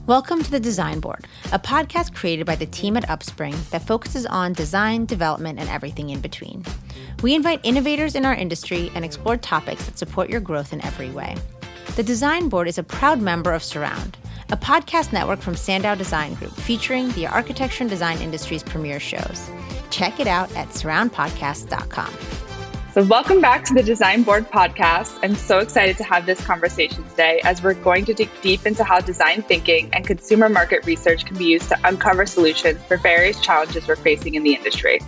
Welcome to The Design Board, a podcast created by the team at Upspring that focuses on design, development, and everything in between. We invite innovators in our industry and explore topics that support your growth in every way. The Design Board is a proud member of Surround, a podcast network from Sandow Design Group featuring the architecture and design industry's premier shows. Check it out at surroundpodcast.com. So welcome back to the Design Board podcast. I'm so excited to have this conversation today as we're going to dig deep into how design thinking and consumer market research can be used to uncover solutions for various challenges we're facing in the industry.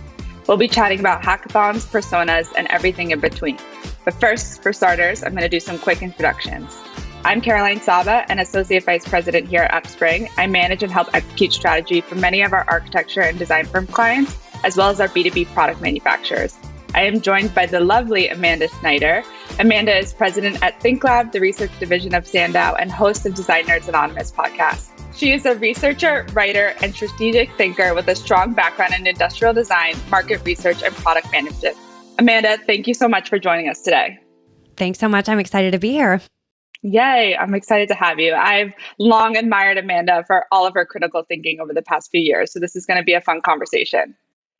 We'll be chatting about hackathons, personas, and everything in between. But first, for starters, I'm going to do some quick introductions. I'm Caroline Saba, an Associate Vice President here at Upspring. I manage and help execute strategy for many of our architecture and design firm clients, as well as our B2B product manufacturers. I am joined by the lovely Amanda Schneider. Amanda is president at ThinkLab, the research division of Sandow, and host of Design Nerds Anonymous podcast. She is a researcher, writer, and strategic thinker with a strong background in industrial design, market research, and product management. Amanda, thank you so much for joining us today. Thanks so much. I'm excited to be here. Yay, I'm excited to have you. I've long admired Amanda for all of her critical thinking over the past few years, so this is going to be a fun conversation.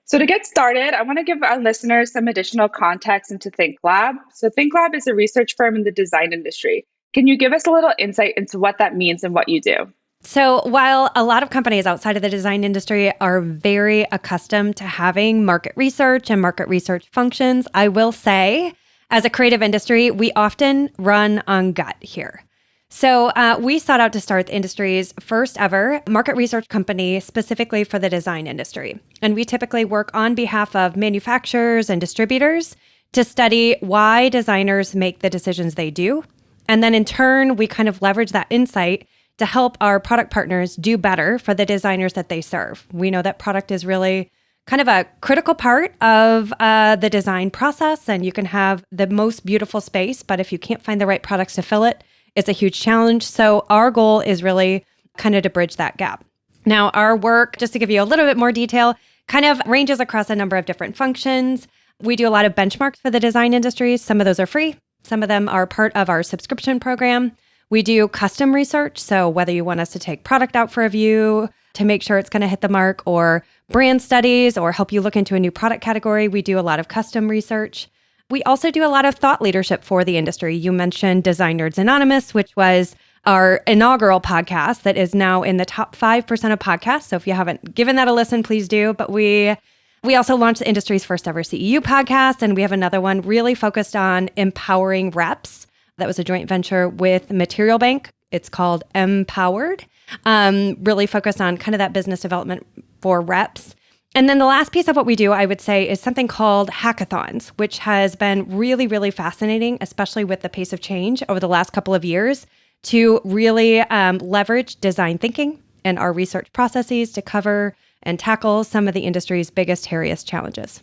So to get started, I want to give our listeners some additional context into ThinkLab. So ThinkLab is a research firm in the design industry. Can you give us a little insight into what that means and what you do? So while a lot of companies outside of the design industry are very accustomed to having market research and market research functions, I will say, as a creative industry, we often run on gut here. So we sought out to start the industry's first ever market research company specifically for the design industry. And we typically work on behalf of manufacturers and distributors to study why designers make the decisions they do. And then in turn, we kind of leverage that insight to help our product partners do better for the designers that they serve. We know that product is really kind of a critical part of the design process, and you can have the most beautiful space, but if you can't find the right products to fill it, it's a huge challenge. So our goal is really kind of to bridge that gap. Now, our work, just to give you a little bit more detail, kind of ranges across a number of different functions. We do a lot of benchmarks for the design industry. Some of those are free. Some of them are part of our subscription program. We do custom research. So whether you want us to take product out for review to make sure it's going to hit the mark, or brand studies, or help you look into a new product category, we do a lot of custom research. We also do a lot of thought leadership for the industry. You mentioned Design Nerds Anonymous, which was our inaugural podcast that is now in the top 5% of podcasts. So if you haven't given that a listen, please do. But we also launched the industry's first ever CEU podcast, and we have another one really focused on empowering reps. That was a joint venture with Material Bank. It's called Empowered, really focused on kind of that business development for reps. And then the last piece of what we do, I would say, is something called hackathons, which has been really, really fascinating, especially with the pace of change over the last couple of years, to really leverage design thinking and our research processes to cover and tackle some of the industry's biggest, hairiest challenges.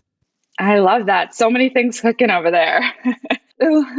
I love that. So many things cooking over there.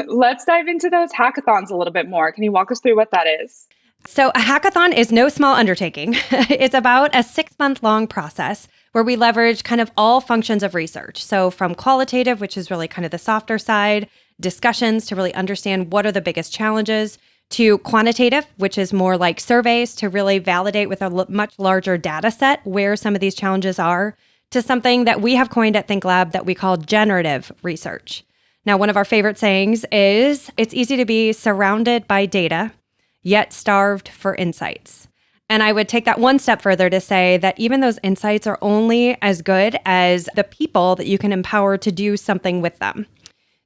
Let's dive into those hackathons a little bit more. Can you walk us through what that is? So a hackathon is no small undertaking. It's about a 6-month-long process where we leverage kind of all functions of research. So from qualitative, which is really kind of the softer side, discussions to really understand what are the biggest challenges, to quantitative, which is more like surveys to really validate with a much larger data set where some of these challenges are, to something that we have coined at ThinkLab that we call generative research. Now, one of our favorite sayings is, it's easy to be surrounded by data, yet starved for insights. And I would take that one step further to say that even those insights are only as good as the people that you can empower to do something with them.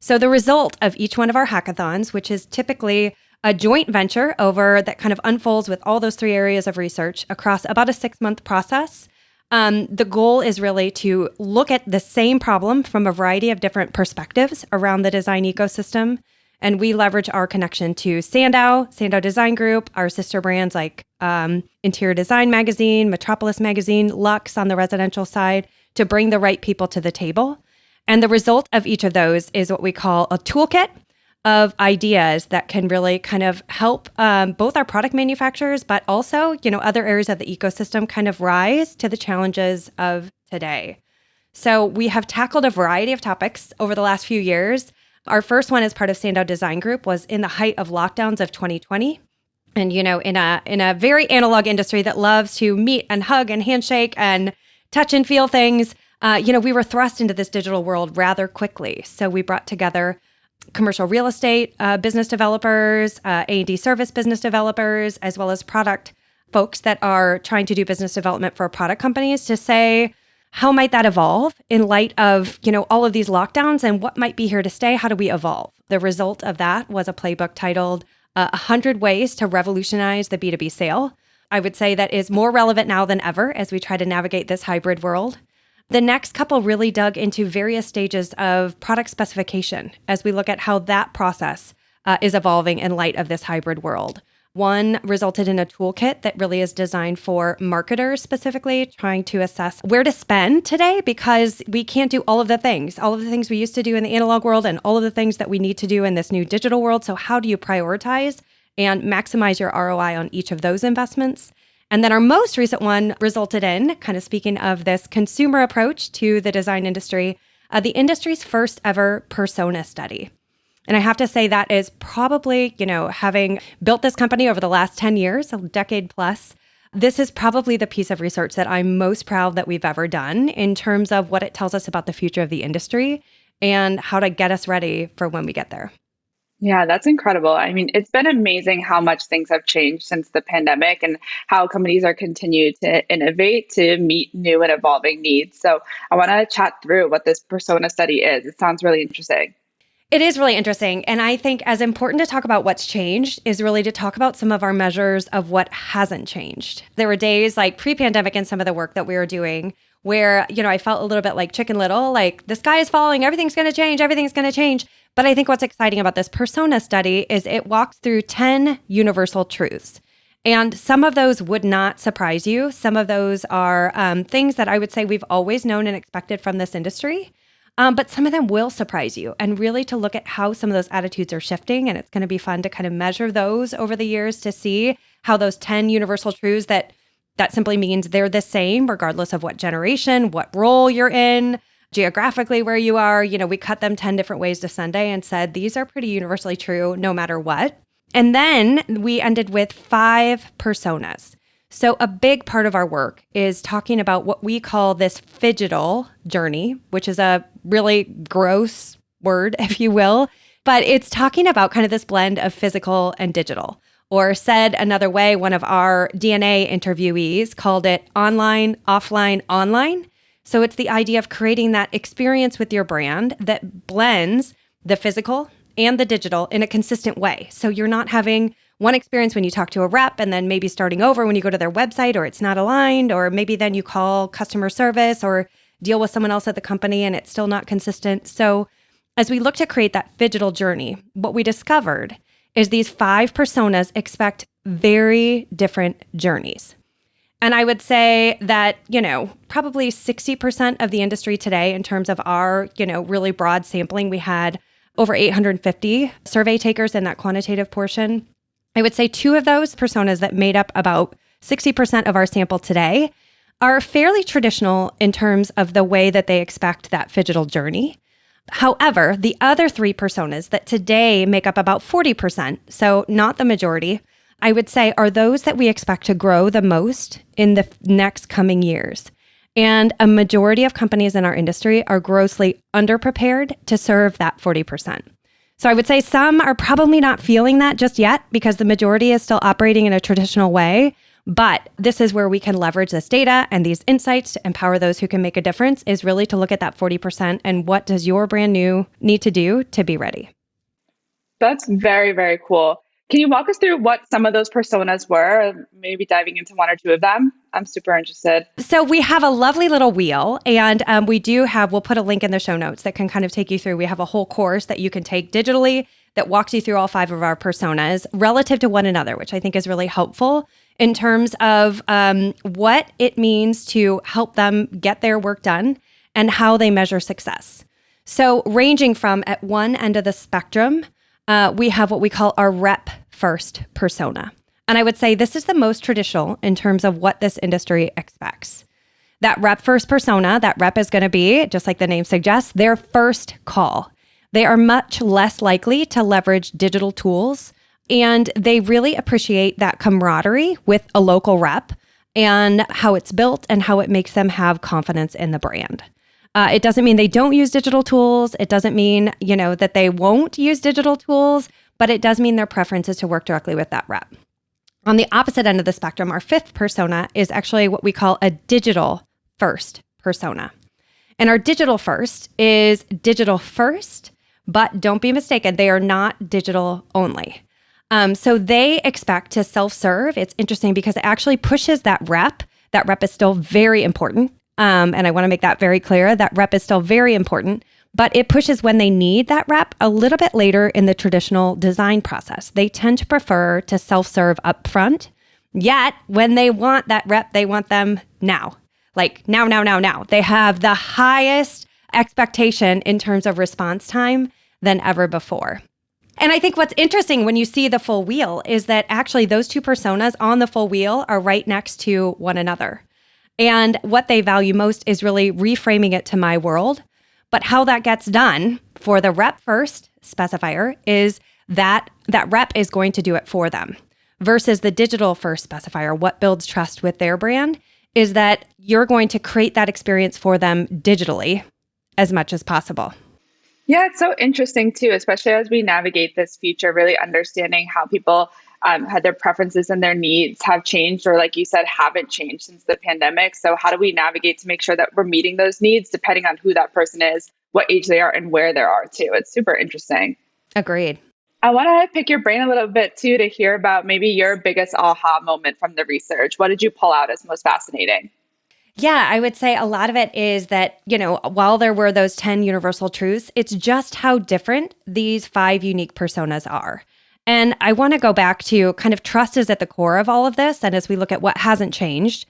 So the result of each one of our hackathons, which is typically a joint venture over that kind of unfolds with all those 3 areas of research across about a 6-month process, the goal is really to look at the same problem from a variety of different perspectives around the design ecosystem. And we leverage our connection to Sandow Design Group, our sister brands like Interior Design Magazine, Metropolis Magazine, Luxe on the residential side, to bring the right people to the table. And the result of each of those is what we call a toolkit of ideas that can really kind of help both our product manufacturers, but also, other areas of the ecosystem kind of rise to the challenges of today. So we have tackled a variety of topics over the last few years. Our first one as part of Sandow Design Group was in the height of lockdowns of 2020. And, in a very analog industry that loves to meet and hug and handshake and touch and feel things, we were thrust into this digital world rather quickly. So we brought together commercial real estate business developers, A&D service business developers, as well as product folks that are trying to do business development for product companies to say, how might that evolve in light of, all of these lockdowns and what might be here to stay? How do we evolve? The result of that was a playbook titled 100 Ways to Revolutionize the B2B Sale. I would say that is more relevant now than ever as we try to navigate this hybrid world. The next couple really dug into various stages of product specification as we look at how that process is evolving in light of this hybrid world. One resulted in a toolkit that really is designed for marketers specifically, trying to assess where to spend today because we can't do all of the things we used to do in the analog world and all of the things that we need to do in this new digital world. So how do you prioritize and maximize your ROI on each of those investments? And then our most recent one resulted in, kind of speaking of this consumer approach to the design industry, the industry's first ever persona study. And I have to say that is probably, having built this company over the last 10 years, a decade plus, this is probably the piece of research that I'm most proud that we've ever done in terms of what it tells us about the future of the industry and how to get us ready for when we get there. Yeah, that's incredible. I mean, it's been amazing how much things have changed since the pandemic and how companies are continuing to innovate to meet new and evolving needs. So I want to chat through what this persona study is. It sounds really interesting. It is really interesting. And I think as important to talk about what's changed is really to talk about some of our measures of what hasn't changed. There were days like pre-pandemic in some of the work that we were doing where, I felt a little bit like Chicken Little, like the sky is falling, everything's going to change. But I think what's exciting about this persona study is it walks through 10 universal truths. And some of those would not surprise you. Some of those are things that I would say we've always known and expected from this industry. But some of them will surprise you, and really to look at how some of those attitudes are shifting. And it's going to be fun to kind of measure those over the years to see how those 10 universal truths that simply means they're the same regardless of what generation, what role you're in, geographically where you are. We cut them 10 different ways to Sunday and said these are pretty universally true no matter what. And then we ended with 5 personas. So a big part of our work is talking about what we call this phygital journey, which is a really gross word, if you will, but it's talking about kind of this blend of physical and digital. Or said another way, one of our DNA interviewees called it online, offline, online. So it's the idea of creating that experience with your brand that blends the physical and the digital in a consistent way. So you're not having one experience when you talk to a rep and then maybe starting over when you go to their website or it's not aligned, or maybe then you call customer service or deal with someone else at the company and it's still not consistent. So as we look to create that phygital journey, what we discovered is these 5 personas expect very different journeys. And I would say that, probably 60% of the industry today in terms of our, really broad sampling, we had over 850 survey takers in that quantitative portion. I would say 2 of those personas that made up about 60% of our sample today are fairly traditional in terms of the way that they expect that phygital journey. However, the other 3 personas that today make up about 40%, so not the majority, I would say are those that we expect to grow the most in the next coming years. And a majority of companies in our industry are grossly underprepared to serve that 40%. So I would say some are probably not feeling that just yet because the majority is still operating in a traditional way. But this is where we can leverage this data and these insights to empower those who can make a difference, is really to look at that 40% and what does your brand new need to do to be ready. That's very, very cool. Can you walk us through what some of those personas were, maybe diving into 1 or 2 of them? I'm super interested. So we have a lovely little wheel, and we'll put a link in the show notes that can kind of take you through. We have a whole course that you can take digitally that walks you through all 5 of our personas relative to one another, which I think is really helpful in terms of what it means to help them get their work done and how they measure success. So ranging from at one end of the spectrum, we have what we call our rep first persona. And I would say this is the most traditional in terms of what this industry expects. That rep first persona, that rep is going to be, just like the name suggests, their first call. They are much less likely to leverage digital tools And they really appreciate that camaraderie with a local rep and how it's built and how it makes them have confidence in the brand. It doesn't mean they don't use digital tools. It doesn't mean, that they won't use digital tools, but it does mean their preference is to work directly with that rep. On the opposite end of the spectrum, our fifth persona is actually what we call a digital first persona. And our digital first is digital first, but don't be mistaken, they are not digital only. So they expect to self-serve. It's interesting because it actually pushes that rep. That rep is still very important. And I want to make that very clear. That rep is still very important, but it pushes when they need that rep a little bit later in the traditional design process. They tend to prefer to self-serve up front, yet when they want that rep, they want them now. Like now. They have the highest expectation in terms of response time than ever before. And I think what's interesting when you see the full wheel is that actually those two personas on the full wheel are right next to one another. And what they value most is really reframing it to my world. But how that gets done for the rep first specifier is that rep is going to do it for them. Versus the digital first specifier, what builds trust with their brand is that you're going to create that experience for them digitally as much as possible. Yeah, it's so interesting too, especially as we navigate this future, really understanding how people had their preferences and their needs have changed, or like you said, haven't changed since the pandemic. So how do we navigate to make sure that we're meeting those needs depending on who that person is, what age they are, and where they are too? It's super interesting. Agreed. I want to pick your brain a little bit too to hear about maybe your biggest aha moment from the research. What did you pull out as most fascinating? Yeah, I would say a lot of it is that, while there were those 10 universal truths, it's just how different these 5 unique personas are. And I want to go back to kind of trust is at the core of all of this. And as we look at what hasn't changed,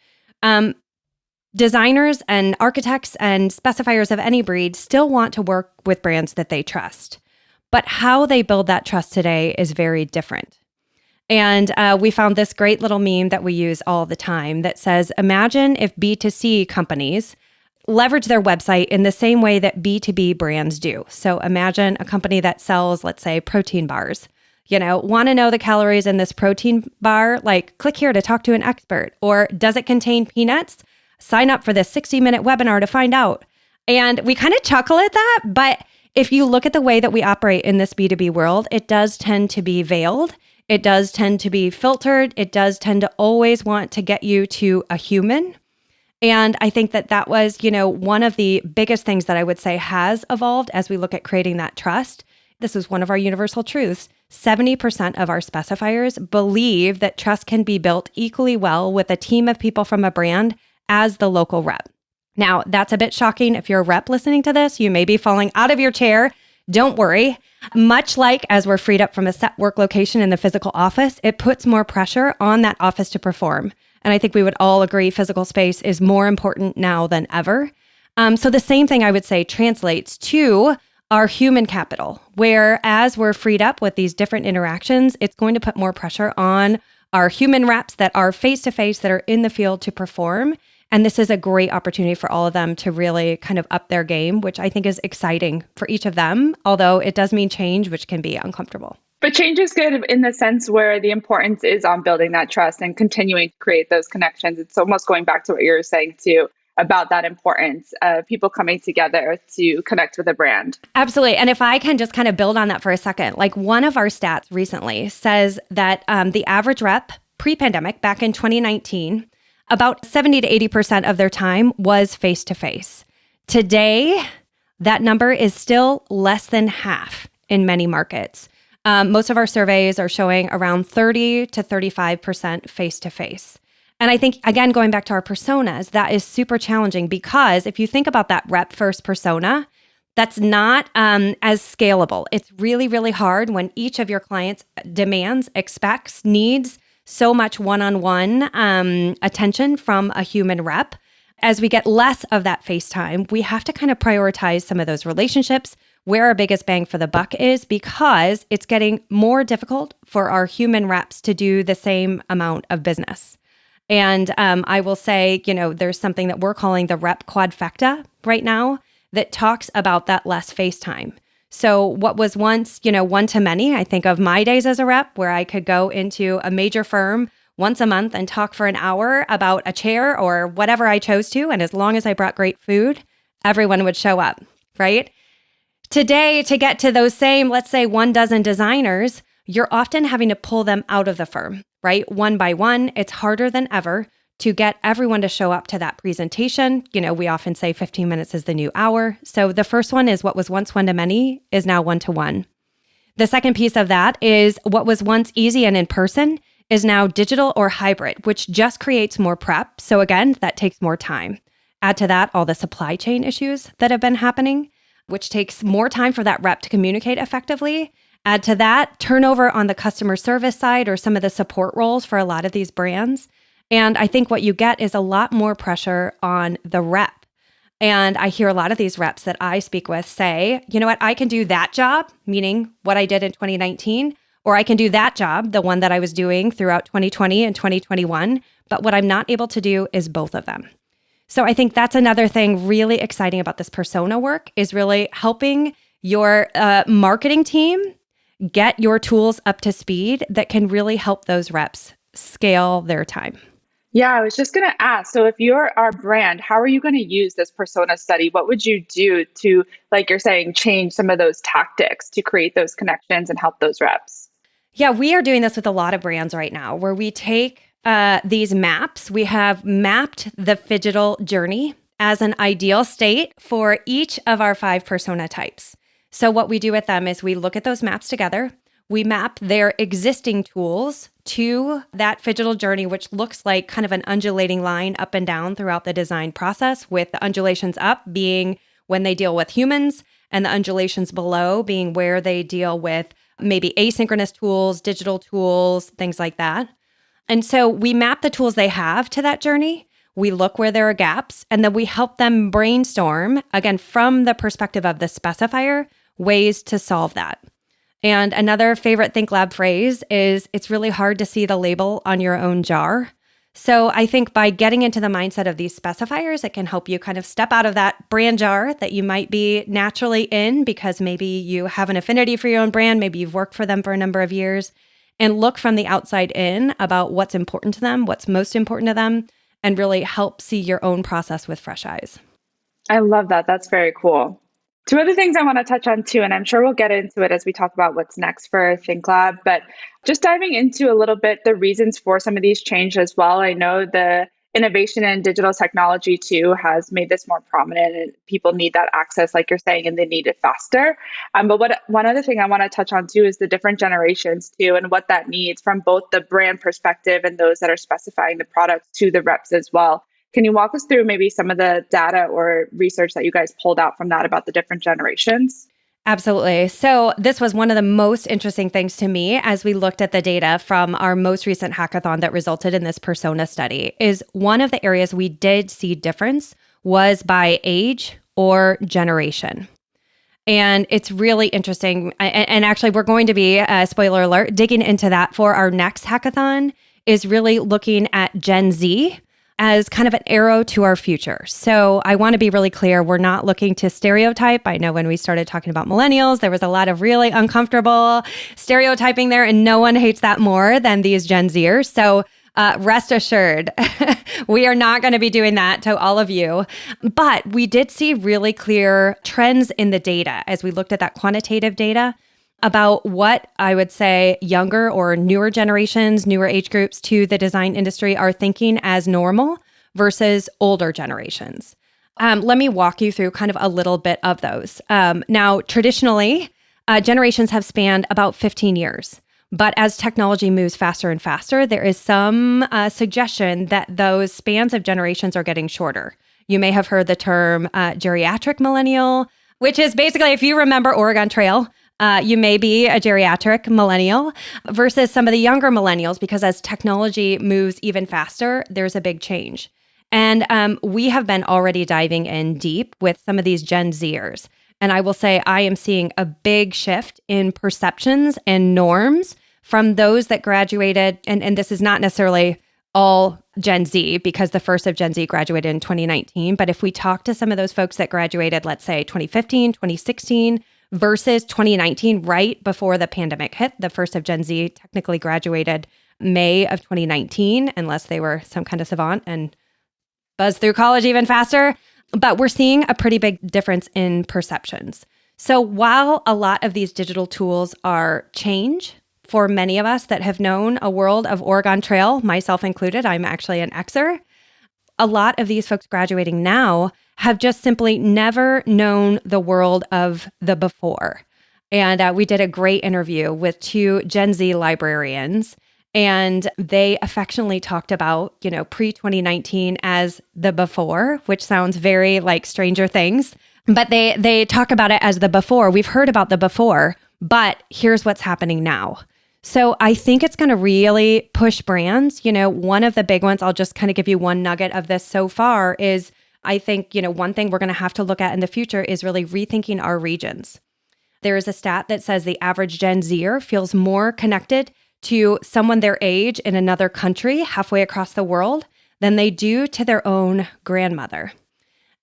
designers and architects and specifiers of any breed still want to work with brands that they trust. But how they build that trust today is very different. And we found this great little meme that we use all the time that says, imagine if B2C companies leverage their website in the same way that B2B brands do. So imagine a company that sells, let's say, protein bars. Want to know the calories in this protein bar? Like, click here to talk to an expert. Or does it contain peanuts? Sign up for this 60-minute webinar to find out. And we kind of chuckle at that, but if you look at the way that we operate in this B2B world, it does tend to be veiled. It does tend to be filtered. It does tend to always want to get you to a human. And I think that was, one of the biggest things that I would say has evolved as we look at creating that trust. This is one of our universal truths. 70% of our specifiers believe that trust can be built equally well with a team of people from a brand as the local rep. Now, that's a bit shocking. If you're a rep listening to this, you may be falling out of your chair. Don't worry. Much like as we're freed up from a set work location in the physical office, it puts more pressure on that office to perform. And I think we would all agree physical space is more important now than ever. So the same thing I would say translates to our human capital, where as we're freed up with these different interactions, it's going to put more pressure on our human reps that are face-to-face, that are in the field to perform. And this is a great opportunity for all of them to really kind of up their game, which I think is exciting for each of them, although it does mean change, which can be uncomfortable. But change is good in the sense where the importance is on building that trust and continuing to create those connections. It's almost going back to what you were saying too, about that importance of people coming together to connect with a brand. Absolutely. And if I can just kind of build on that for a second, like one of our stats recently says that the average rep pre-pandemic back in 2019, about 70 to 80% of their time was face-to-face. Today, that number is still less than half in many markets. Most of our surveys are showing around 30 to 35% face-to-face. And I think, again, going back to our personas, that is super challenging because if you think about that rep first persona, that's not as scalable. It's really, really hard when each of your clients demands, expects, needs so much one-on-one attention from a human rep. As we get less of that face time, we have to kind of prioritize some of those relationships, where our biggest bang for the buck is, because it's getting more difficult for our human reps to do the same amount of business. And I will say, there's something that we're calling the rep quadfecta right now that talks about that less face time. So what was once, one to many, I think of my days as a rep where I could go into a major firm once a month and talk for an hour about a chair or whatever I chose to. And as long as I brought great food, everyone would show up, right? Today, to get to those same, let's say 12 designers, you're often having to pull them out of the firm, right? One by one. It's harder than ever to get everyone to show up to that presentation. We often say 15 minutes is the new hour. So the first one is what was once one to many is now one to one. The second piece of that is what was once easy and in person is now digital or hybrid, which just creates more prep. So again, that takes more time. Add to that all the supply chain issues that have been happening, which takes more time for that rep to communicate effectively. Add to that turnover on the customer service side or some of the support roles for a lot of these brands. And I think what you get is a lot more pressure on the rep. And I hear a lot of these reps that I speak with say, you know what, I can do that job, meaning what I did in 2019, or I can do that job, the one that I was doing throughout 2020 and 2021. But what I'm not able to do is both of them. So I think that's another thing really exciting about this persona work is really helping your marketing team get your tools up to speed that can really help those reps scale their time. Yeah, I was just going to ask. So if you're our brand, how are you going to use this persona study? What would you do to, like you're saying, change some of those tactics to create those connections and help those reps? Yeah, we are doing this with a lot of brands right now where we take these maps. We have mapped the phygital journey as an ideal state for each of our 5 persona types. So what we do with them is we look at those maps together. We map their existing tools to that phygital journey, which looks like kind of an undulating line up and down throughout the design process, with the undulations up being when they deal with humans and the undulations below being where they deal with maybe asynchronous tools, digital tools, things like that. And so we map the tools they have to that journey. We look where there are gaps, and then we help them brainstorm, again, from the perspective of the specifier, ways to solve that. And another favorite ThinkLab phrase is, it's really hard to see the label on your own jar. So I think by getting into the mindset of these specifiers, it can help you kind of step out of that brand jar that you might be naturally in because maybe you have an affinity for your own brand, maybe you've worked for them for a number of years, and look from the outside in about what's important to them, what's most important to them, and really help see your own process with fresh eyes. I love that. That's very cool. 2 other things I want to touch on too, and I'm sure we'll get into it as we talk about what's next for ThinkLab, but just diving into a little bit the reasons for some of these changes as well. I know the innovation in digital technology too has made this more prominent, and people need that access, like you're saying, and they need it faster. But one other thing I want to touch on too is the different generations too, and what that needs from both the brand perspective and those that are specifying the products to the reps as well. Can you walk us through maybe some of the data or research that you guys pulled out from that about the different generations? Absolutely. So this was one of the most interesting things to me as we looked at the data from our most recent hackathon that resulted in this persona study. Is one of the areas we did see difference was by age or generation. And it's really interesting. And actually, we're going to be, spoiler alert, digging into that for our next hackathon, is really looking at Gen Z as kind of an arrow to our future. So I want to be really clear, we're not looking to stereotype. I know when we started talking about millennials, there was a lot of really uncomfortable stereotyping there, and no one hates that more than these Gen Zers. So rest assured, we are not going to be doing that to all of you. But we did see really clear trends in the data as we looked at that quantitative data about what I would say younger or newer generations, newer age groups to the design industry are thinking as normal versus older generations. Let me walk you through kind of a little bit of those. Now, traditionally, generations have spanned about 15 years. But as technology moves faster and faster, there is some suggestion that those spans of generations are getting shorter. You may have heard the term geriatric millennial, which is basically, if you remember Oregon Trail, you may be a geriatric millennial versus some of the younger millennials, because as technology moves even faster, there's a big change. And we have been already diving in deep with some of these Gen Zers. And I will say I am seeing a big shift in perceptions and norms from those that graduated. And this is not necessarily all Gen Z, because the first of Gen Z graduated in 2019. But if we talk to some of those folks that graduated, let's say 2015, 2016, versus 2019, right before the pandemic hit. The first of Gen Z technically graduated May of 2019, unless they were some kind of savant and buzzed through college even faster. But we're seeing a pretty big difference in perceptions. So while a lot of these digital tools are change for many of us that have known a world of Oregon Trail, myself included, I'm actually an Xer, a lot of these folks graduating now have just simply never known the world of the before. And we did a great interview with two Gen Z librarians, and they affectionately talked about, pre-2019 as the before, which sounds very like Stranger Things, but they talk about it as the before. We've heard about the before, but here's what's happening now. So I think it's going to really push brands. One of the big ones, I'll just kind of give you one nugget of this so far, is I think, one thing we're going to have to look at in the future is really rethinking our regions. There is a stat that says the average Gen Zer feels more connected to someone their age in another country halfway across the world than they do to their own grandmother.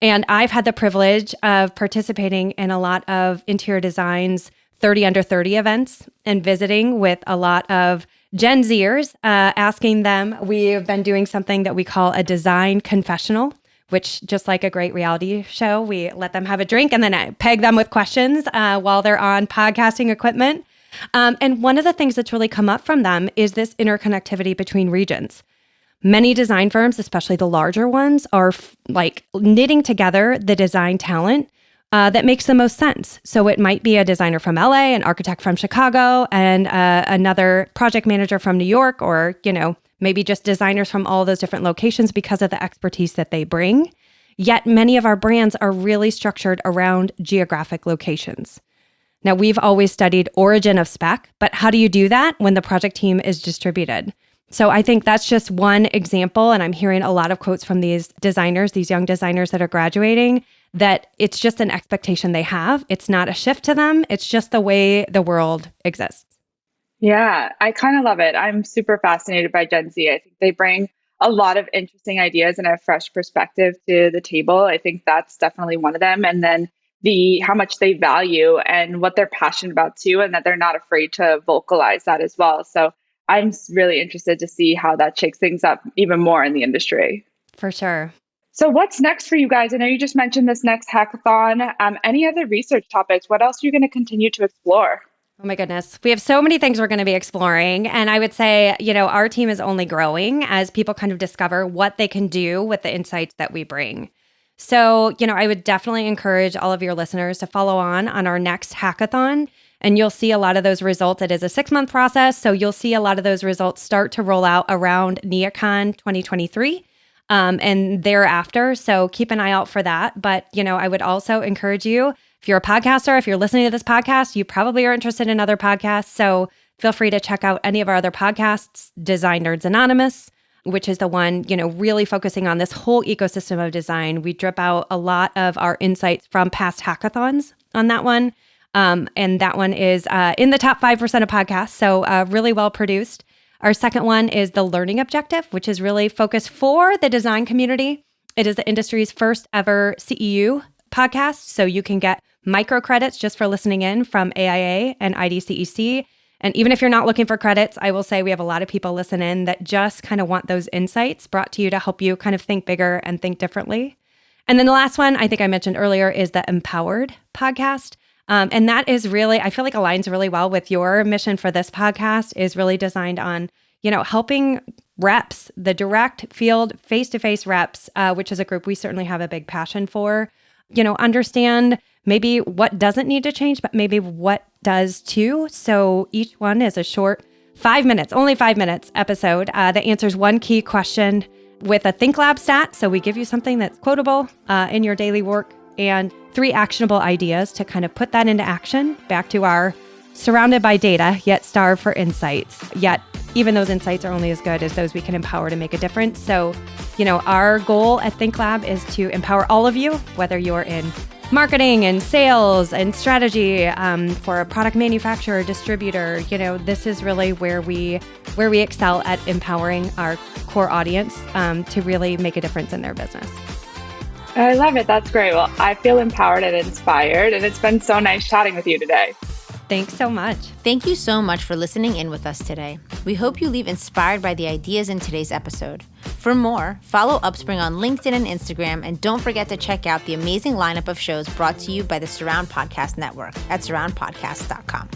And I've had the privilege of participating in a lot of interior design's 30 under 30 events and visiting with a lot of Gen Zers, asking them. We've been doing something that we call a design confessional, which, just like a great reality show, we let them have a drink and then I peg them with questions while they're on podcasting equipment. And one of the things that's really come up from them is this interconnectivity between regions. Many design firms, especially the larger ones, are knitting together the design talent that makes the most sense. So it might be a designer from LA, an architect from Chicago, and another project manager from New York, or, maybe just designers from all those different locations because of the expertise that they bring. Yet many of our brands are really structured around geographic locations. Now, we've always studied origin of spec, but how do you do that when the project team is distributed? So I think that's just one example, and I'm hearing a lot of quotes from these designers, these young designers that are graduating, that it's just an expectation they have. It's not a shift to them. It's just the way the world exists. Yeah, I kind of love it. I'm super fascinated by Gen Z. I think they bring a lot of interesting ideas and a fresh perspective to the table. I think that's definitely one of them. And then how much they value and what they're passionate about too, and that they're not afraid to vocalize that as well. So I'm really interested to see how that shakes things up even more in the industry. For sure. So what's next for you guys? I know you just mentioned this next hackathon. Any other research topics? What else are you going to continue to explore? Oh my goodness. We have so many things we're going to be exploring. And I would say, our team is only growing as people kind of discover what they can do with the insights that we bring. So, I would definitely encourage all of your listeners to follow on our next hackathon. And you'll see a lot of those results. It is a 6-month process. So you'll see a lot of those results start to roll out around NeoCon 2023 and thereafter. So keep an eye out for that. But, I would also encourage you, if you're a podcaster, if you're listening to this podcast, you probably are interested in other podcasts. So feel free to check out any of our other podcasts, Design Nerds Anonymous, which is the one, really focusing on this whole ecosystem of design. We drip out a lot of our insights from past hackathons on that one. And that one is in the top 5% of podcasts, so really well produced. Our second one is the Learning Objective, which is really focused for the design community. It is the industry's first ever CEU podcast, so you can get micro credits just for listening in from AIA and IDCEC. And even if you're not looking for credits, I will say we have a lot of people listen in that just kind of want those insights brought to you to help you kind of think bigger and think differently. And then the last one, I think I mentioned earlier, is the Empowered podcast. And that is really, I feel like aligns really well with your mission for this podcast, is really designed on, helping reps, the direct field face-to-face reps, which is a group we certainly have a big passion for, understand maybe what doesn't need to change, but maybe what does too. So each one is a short 5 minutes, only 5 minutes episode that answers one key question with a ThinkLab stat. So we give you something that's quotable in your daily work and 3 actionable ideas to kind of put that into action, back to our surrounded by data, yet starved for insights. Yet even those insights are only as good as those we can empower to make a difference. So, our goal at ThinkLab is to empower all of you, whether you're in marketing and sales and strategy for a product manufacturer, distributor. This is really where we excel at empowering our core audience to really make a difference in their business. I love it. That's great. Well, I feel empowered and inspired, and it's been so nice chatting with you today. Thanks so much. Thank you so much for listening in with us today. We hope you leave inspired by the ideas in today's episode. For more, follow Upspring on LinkedIn and Instagram, and don't forget to check out the amazing lineup of shows brought to you by the Surround Podcast Network at surroundpodcast.com.